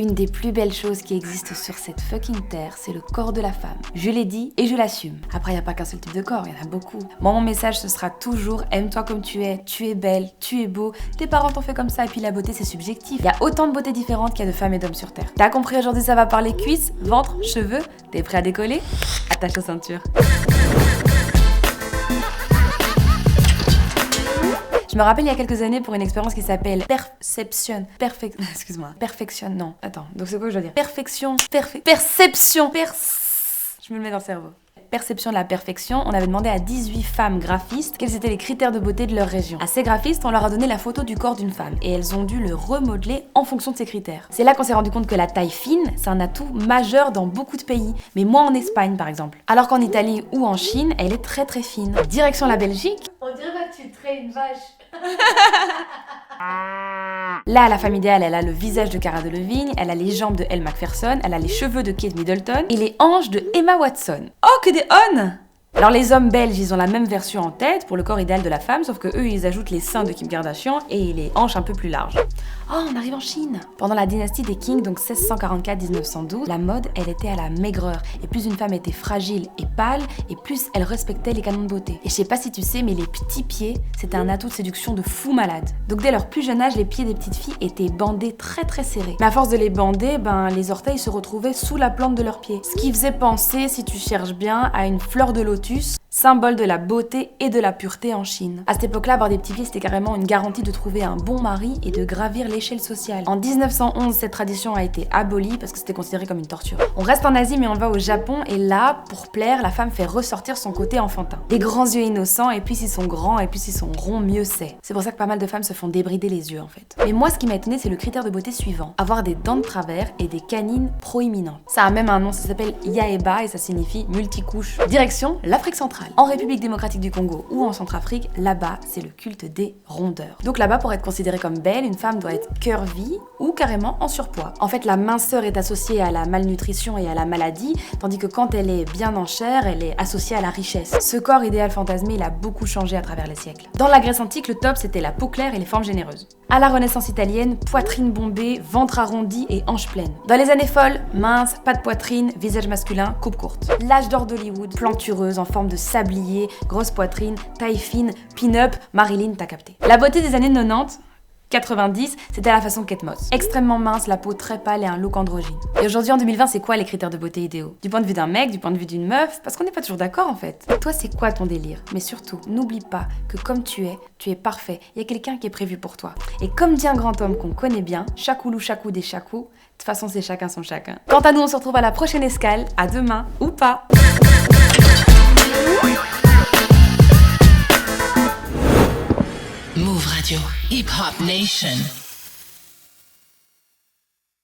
Une des plus belles choses qui existent sur cette fucking terre, c'est le corps de la femme. Je l'ai dit et je l'assume. Après, il n'y a pas qu'un seul type de corps, il y en a beaucoup. Moi, mon message, ce sera toujours aime-toi comme tu es belle, tu es beau, tes parents t'ont fait comme ça, et puis la beauté, c'est subjectif. Il y a autant de beautés différentes qu'il y a de femmes et d'hommes sur terre. T'as compris, aujourd'hui, ça va parler cuisses, ventre, cheveux. T'es prêt à décoller? Attache ta ceinture. Je me rappelle il y a quelques années pour une expérience qui s'appelle Perfection. Non, attends. Donc c'est quoi que je dois dire? Perception. Je me le mets dans le cerveau. Perception de la perfection, on avait demandé à 18 femmes graphistes quels étaient les critères de beauté de leur région. À ces graphistes, on leur a donné la photo du corps d'une femme et elles ont dû le remodeler en fonction de ces critères. C'est là qu'on s'est rendu compte que la taille fine, c'est un atout majeur dans beaucoup de pays, mais moins en Espagne par exemple. Alors qu'en Italie ou en Chine, elle est très très fine. Direction la Belgique. On dirait pas que tu traites une vache. Là, la femme idéale, elle a le visage de Cara Delevingne, elle a les jambes de Elle Macpherson, elle a les cheveux de Kate Middleton et les hanches de Emma Watson. Oh, que des honnes! Alors les hommes belges, ils ont la même version en tête pour le corps idéal de la femme, sauf que eux, ils ajoutent les seins de Kim Kardashian et les hanches un peu plus larges. Oh, on arrive en Chine. Pendant la dynastie des Qing, donc 1644-1912, la mode, elle était à la maigreur. Et plus une femme était fragile et pâle, et plus elle respectait les canons de beauté. Et je sais pas si tu sais, mais les petits pieds, c'était un atout de séduction de fou malade. Donc dès leur plus jeune âge, les pieds des petites filles étaient bandés très très serrés. Mais à force de les bander, les orteils se retrouvaient sous la plante de leurs pieds. Ce qui faisait penser, si tu cherches bien, à une fleur de lotus, symbole de la beauté et de la pureté en Chine. À cette époque-là, avoir des petits pieds, c'était carrément une garantie de trouver un bon mari et de gravir l'échelle sociale. En 1911, cette tradition a été abolie parce que c'était considéré comme une torture. On reste en Asie, mais on va au Japon, et là, pour plaire, la femme fait ressortir son côté enfantin. Des grands yeux innocents, et puis s'ils sont grands, et puis s'ils sont ronds, mieux c'est. C'est pour ça que pas mal de femmes se font débrider les yeux, en fait. Mais moi, ce qui m'a étonné, c'est le critère de beauté suivant. Avoir des dents de travers et des canines proéminentes. Ça a même un nom, ça s'appelle Yaeba, et ça signifie multicouche. Direction l'Afrique centrale. En République démocratique du Congo ou en Centrafrique, là-bas, c'est le culte des rondeurs. Donc là-bas, pour être considérée comme belle, une femme doit être curvy ou carrément en surpoids. En fait, la minceur est associée à la malnutrition et à la maladie, tandis que quand elle est bien en chair, elle est associée à la richesse. Ce corps idéal fantasmé, il a beaucoup changé à travers les siècles. Dans la Grèce antique, le top, c'était la peau claire et les formes généreuses. À la Renaissance italienne, poitrine bombée, ventre arrondi et hanches pleines. Dans les années folles, mince, pas de poitrine, visage masculin, coupe courte. L'âge d'or d'Hollywood, plantureuse en forme de sablier, grosse poitrine, taille fine, pin-up, Marilyn, t'as capté. La beauté des années 90, c'était à la façon Kate Moss. Extrêmement mince, la peau très pâle et un look androgyne. Et aujourd'hui, en 2020, c'est quoi les critères de beauté idéaux? Du point de vue d'un mec, du point de vue d'une meuf, parce qu'on n'est pas toujours d'accord en fait. Toi, c'est quoi ton délire? Mais surtout, n'oublie pas que comme tu es parfait. Il y a quelqu'un qui est prévu pour toi. Et comme dit un grand homme qu'on connaît bien, chakoulou chakou des chakous, de toute façon, c'est chacun son chacun. Quant à nous, on se retrouve à la prochaine escale. À demain, ou pas. Move Radio, Hip Hop Nation.